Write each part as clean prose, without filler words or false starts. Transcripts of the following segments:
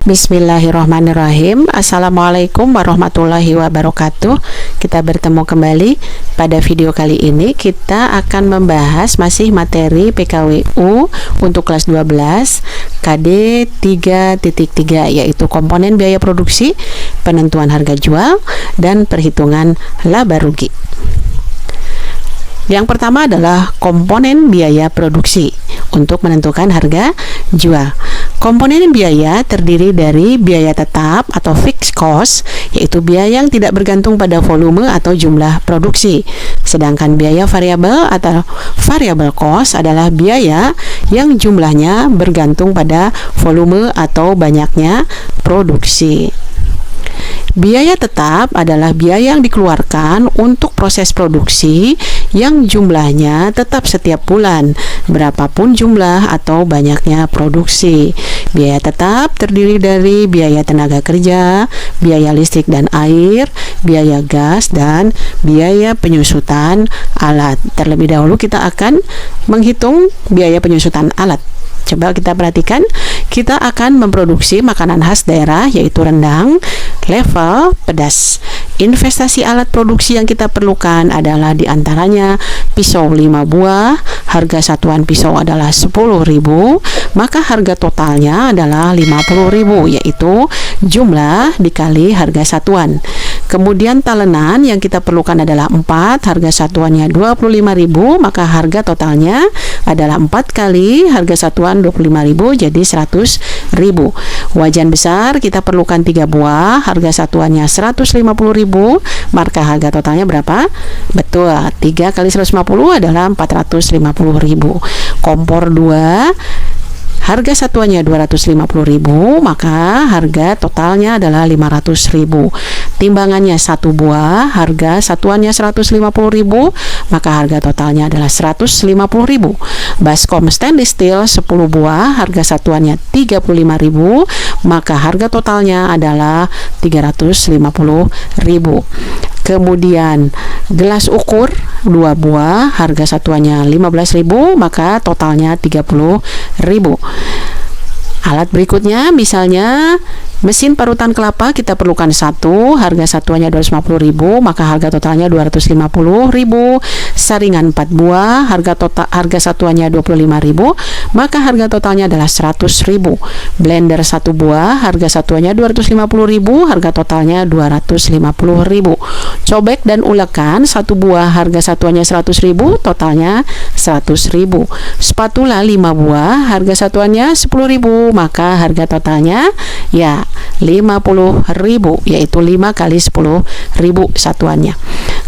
Bismillahirrahmanirrahim. Assalamualaikum warahmatullahi wabarakatuh. Kita bertemu kembali. Pada video kali ini kita akan membahas masih materi PKWU untuk kelas 12 KD 3.3, yaitu komponen biaya produksi, penentuan harga jual, dan perhitungan laba rugi. Yang pertama adalah komponen biaya produksi untuk menentukan harga jual. Komponen biaya terdiri dari biaya tetap atau fixed cost, yaitu biaya yang tidak bergantung pada volume atau jumlah produksi. Sedangkan biaya variabel atau variable cost adalah biaya yang jumlahnya bergantung pada volume atau banyaknya produksi. Biaya tetap adalah biaya yang dikeluarkan untuk proses produksi yang jumlahnya tetap setiap bulan, berapapun jumlah atau banyaknya produksi. Biaya tetap terdiri dari biaya tenaga kerja, biaya listrik dan air, biaya gas, dan biaya penyusutan alat. Terlebih dahulu kita akan menghitung biaya penyusutan alat. Coba kita perhatikan, kita akan memproduksi makanan khas daerah yaitu rendang level pedas. Investasi alat produksi yang kita perlukan adalah diantaranya pisau 5 buah, harga satuan pisau adalah 10.000, maka harga totalnya adalah 50.000, yaitu jumlah dikali harga satuan. Kemudian talenan yang kita perlukan adalah 4, harga satuannya 25.000, maka harga totalnya adalah 4 kali harga satuan 25.000, jadi 100.000. Wajan besar kita perlukan 3 buah, harga satuannya 150.000, maka harga totalnya berapa? Betul, 3 kali 150 adalah 450.000. Kompor 2, harga satuannya 250.000, maka harga totalnya adalah 500.000. Timbangannya 1 buah, harga satuannya 150.000, maka harga totalnya adalah 150.000. Baskom stainless steel 10 buah, harga satuannya 35.000, maka harga totalnya adalah 350.000. Kemudian gelas ukur 2 buah, harga satuannya 15.000, maka totalnya 30.000. Alat berikutnya misalnya mesin parutan kelapa kita perlukan 1, harga satuannya 250.000, maka harga totalnya 250.000. Saringan 4 buah, harga satuannya 25.000, maka harga totalnya adalah 100.000. Blender 1 buah, harga satuannya 250.000, harga totalnya 250.000. Cobek dan ulekan 1 buah, harga satuannya 100.000, totalnya 100.000. Spatula 5 buah, harga satuannya 10.000, maka harga totalnya ya 50.000, yaitu 5 kali 10.000 satuannya.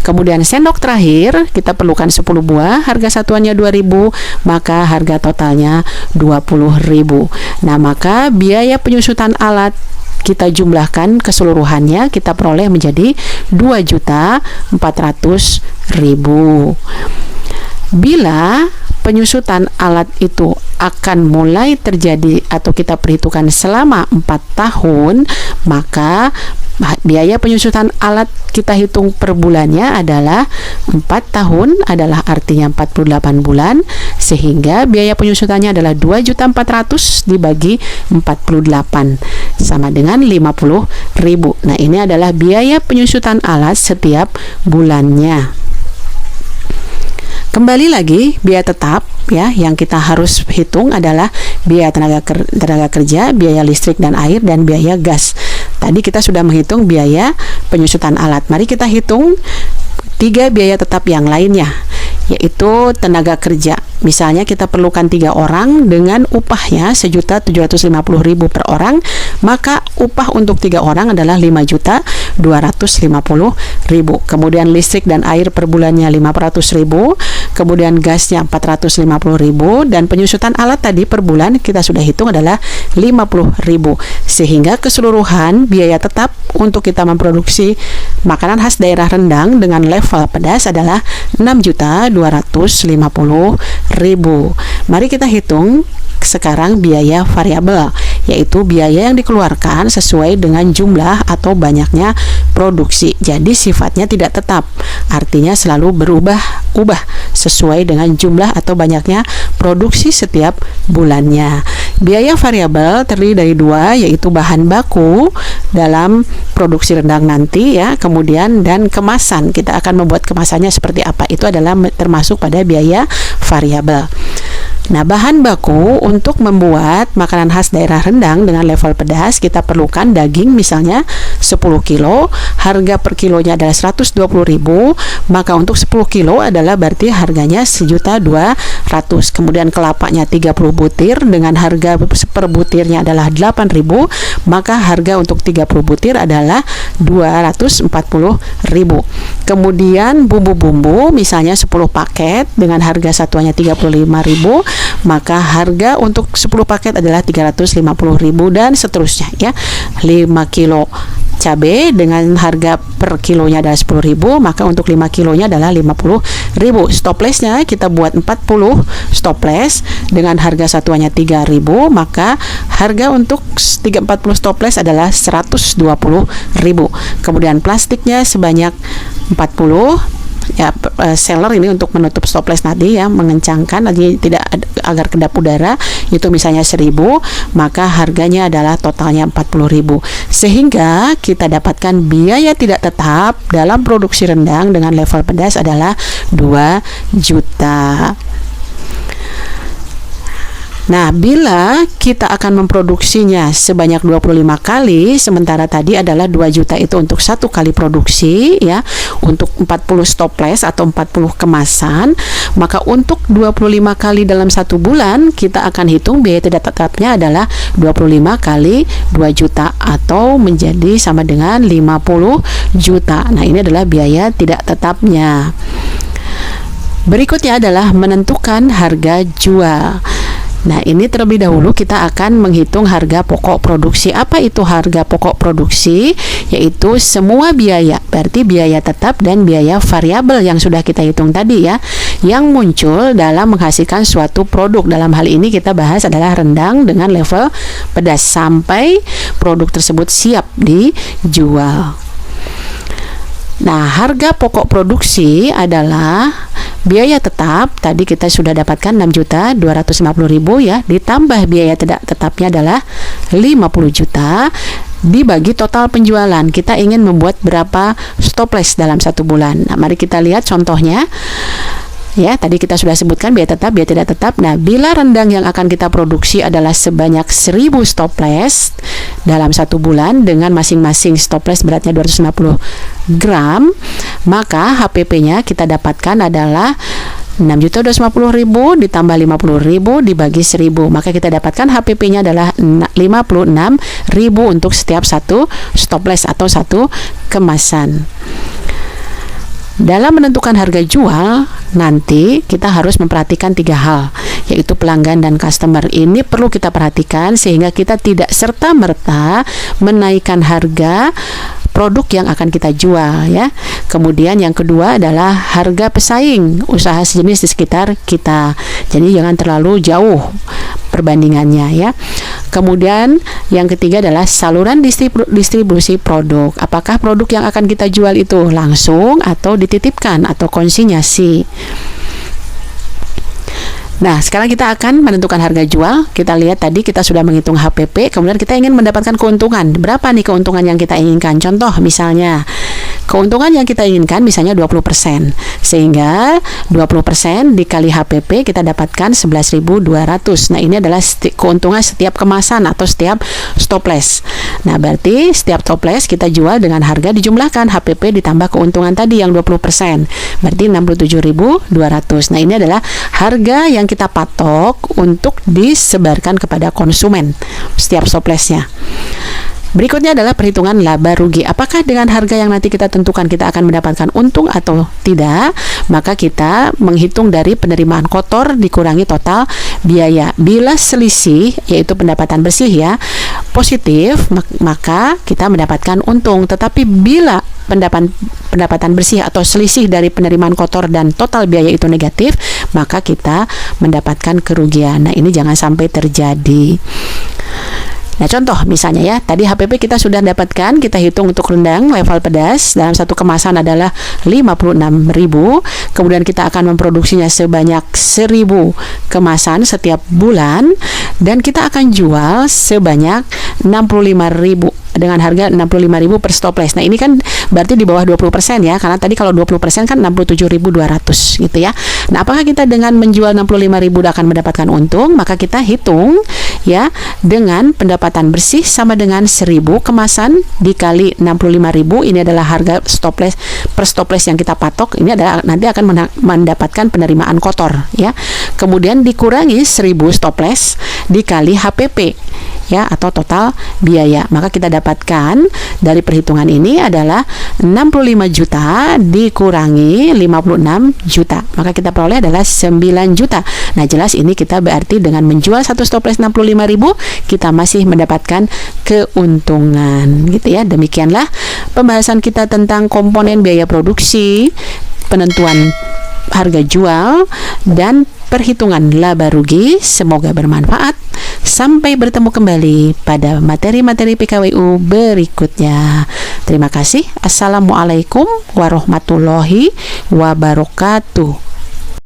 Kemudian sendok terakhir kita perlukan 10 buah, harga satuannya 2.000, maka harga totalnya 20.000. Nah, maka biaya penyusutan alat kita jumlahkan keseluruhannya, kita peroleh menjadi 2.400.000. Bila penyusutan alat itu akan mulai terjadi atau kita perhitungkan selama 4 tahun, maka biaya penyusutan alat kita hitung per bulannya adalah 4 tahun, adalah artinya 48 bulan, sehingga biaya penyusutannya adalah 2.400.000 dibagi 48 sama dengan 50.000. Nah, ini adalah biaya penyusutan alat setiap bulannya. Kembali lagi, biaya tetap ya yang kita harus hitung adalah biaya tenaga kerja, biaya listrik dan air, dan biaya gas. Tadi kita sudah menghitung biaya penyusutan alat. Mari kita hitung 3 biaya tetap yang lainnya, yaitu tenaga kerja. Misalnya kita perlukan 3 orang dengan upahnya 1.750.000 per orang, maka upah untuk 3 orang adalah 5.250.000. Kemudian listrik dan air per bulannya 500.000, kemudian gasnya 450.000, dan penyusutan alat tadi per bulan kita sudah hitung adalah 50.000. Sehingga keseluruhan biaya tetap untuk kita memproduksi makanan khas daerah rendang dengan level pedas adalah 6.250.000. Mari kita hitung sekarang biaya variabel, yaitu biaya yang dikeluarkan sesuai dengan jumlah atau banyaknya produksi. Jadi sifatnya tidak tetap, artinya selalu berubah-ubah sesuai dengan jumlah atau banyaknya produksi setiap bulannya. Biaya variabel terdiri dari dua, yaitu bahan baku dalam produksi rendang nanti ya, kemudian dan kemasan. Kita akan membuat kemasannya seperti apa, itu adalah termasuk pada biaya variabel. Nah, bahan baku untuk membuat makanan khas daerah rendang dengan level pedas, kita perlukan daging misalnya 10 kilo, harga per kilonya adalah 120.000, maka untuk 10 kilo adalah berarti harganya 1.200.000. Kemudian kelapanya 30 butir dengan harga per butirnya adalah 8.000, maka harga untuk 30 butir adalah 240.000. Kemudian bumbu-bumbu misalnya 10 paket dengan harga satuannya 35.000, maka harga untuk 10 paket adalah 350.000 dan seterusnya ya. 5 kilo cabai dengan harga per kilonya adalah 10.000, maka untuk 5 kilonya adalah 50.000. Stoplessnya kita buat 40 stoples dengan harga satuannya 3.000, maka harga untuk 40 stoples adalah 120.000. Kemudian plastiknya sebanyak 40 ya, seller ini untuk menutup stoples tadi ya, mengencangkan jadi tidak agar kedap udara, itu misalnya 1.000, maka harganya adalah totalnya 40.000. Sehingga kita dapatkan biaya tidak tetap dalam produksi rendang dengan level pedas adalah 2 juta. Nah, bila kita akan memproduksinya sebanyak 25 kali, sementara tadi adalah 2 juta itu untuk 1 kali produksi ya, untuk 40 stoples atau 40 kemasan, maka untuk 25 kali dalam 1 bulan, kita akan hitung biaya tidak tetapnya adalah 25 kali 2 juta atau menjadi sama dengan 50 juta. Nah, ini adalah biaya tidak tetapnya. Berikutnya adalah menentukan harga jual. Nah, ini terlebih dahulu kita akan menghitung harga pokok produksi. Apa itu harga pokok produksi? Yaitu semua biaya, berarti biaya tetap dan biaya variabel yang sudah kita hitung tadi ya, yang muncul dalam menghasilkan suatu produk. Dalam hal ini kita bahas adalah rendang dengan level pedas sampai produk tersebut siap dijual. Nah, harga pokok produksi adalah biaya tetap, tadi kita sudah dapatkan 6.250.000 ya, ditambah biaya tidak tetapnya adalah 50 juta, dibagi total penjualan. Kita ingin membuat berapa stoples dalam 1 bulan. Nah, mari kita lihat contohnya. Ya, tadi kita sudah sebutkan biaya tetap, biaya tidak tetap. Nah, bila rendang yang akan kita produksi adalah sebanyak 1.000 stoples dalam 1 bulan dengan masing-masing stoples beratnya 250 gram, maka HPP-nya kita dapatkan adalah 6.250.000 ditambah 50.000 dibagi 1.000, maka kita dapatkan HPP-nya adalah 56.000 untuk setiap 1 stoples atau 1 kemasan. Dalam menentukan harga jual, nanti kita harus memperhatikan 3 hal, yaitu pelanggan dan customer. Ini perlu kita perhatikan sehingga kita tidak serta-merta menaikkan harga produk yang akan kita jual ya. Kemudian yang kedua adalah harga pesaing usaha sejenis di sekitar kita. Jadi jangan terlalu jauh perbandingannya ya. Kemudian yang ketiga adalah saluran distribusi produk. Apakah produk yang akan kita jual itu langsung atau dititipkan atau konsinyasi? Nah, sekarang kita akan menentukan harga jual. Kita lihat tadi kita sudah menghitung HPP, kemudian kita ingin mendapatkan keuntungan. Berapa nih keuntungan yang kita inginkan? Contoh misalnya, keuntungan yang kita inginkan misalnya 20%. Sehingga 20% dikali HPP kita dapatkan 11.200. Nah, ini adalah keuntungan setiap kemasan atau setiap stoples. Nah, berarti setiap stoples kita jual dengan harga dijumlahkan HPP ditambah keuntungan tadi yang 20%. Berarti 67.200. Nah, ini adalah harga yang kita patok untuk disebarkan kepada konsumen setiap stoplesnya. Berikutnya adalah perhitungan laba rugi. Apakah dengan harga yang nanti kita tentukan kita akan mendapatkan untung atau tidak? Maka kita menghitung dari penerimaan kotor dikurangi total biaya. Bila selisih, yaitu pendapatan bersih ya, positif, maka kita mendapatkan untung. Tetapi bila pendapatan bersih atau selisih dari penerimaan kotor dan total biaya itu negatif, maka kita mendapatkan kerugian. Nah, ini jangan sampai terjadi. Nah, contoh misalnya ya, tadi HPP kita sudah dapatkan, kita hitung untuk rendang level pedas dalam satu kemasan adalah 56.000. Kemudian kita akan memproduksinya sebanyak 1.000 kemasan setiap bulan dan kita akan jual sebanyak 65.000 dengan harga 65.000 per stopless. Nah, ini kan berarti di bawah 20% ya, karena tadi kalau 20% kan 67.200 gitu ya. Nah, apakah kita dengan menjual 65.000 akan mendapatkan untung? Maka kita hitung ya, dengan pendapatan bersih sama dengan 1.000 kemasan dikali 65.000, ini adalah harga stopless per stopless yang kita patok. Ini adalah nanti akan mendapatkan penerimaan kotor ya. Kemudian dikurangi 1.000 stopless dikali HPP ya, atau total biaya. Maka kita dapatkan dari perhitungan ini adalah 65 juta dikurangi 56 juta. Maka kita peroleh adalah 9 juta. Nah, jelas ini kita berarti dengan menjual satu stopless 65.000 kita masih mendapatkan keuntungan gitu ya. Demikianlah pembahasan kita tentang komponen biaya produksi, penentuan harga jual, dan perhitungan laba rugi. Semoga bermanfaat. Sampai bertemu kembali pada materi-materi PKWU berikutnya. Terima kasih. Assalamualaikum warahmatullahi wabarakatuh.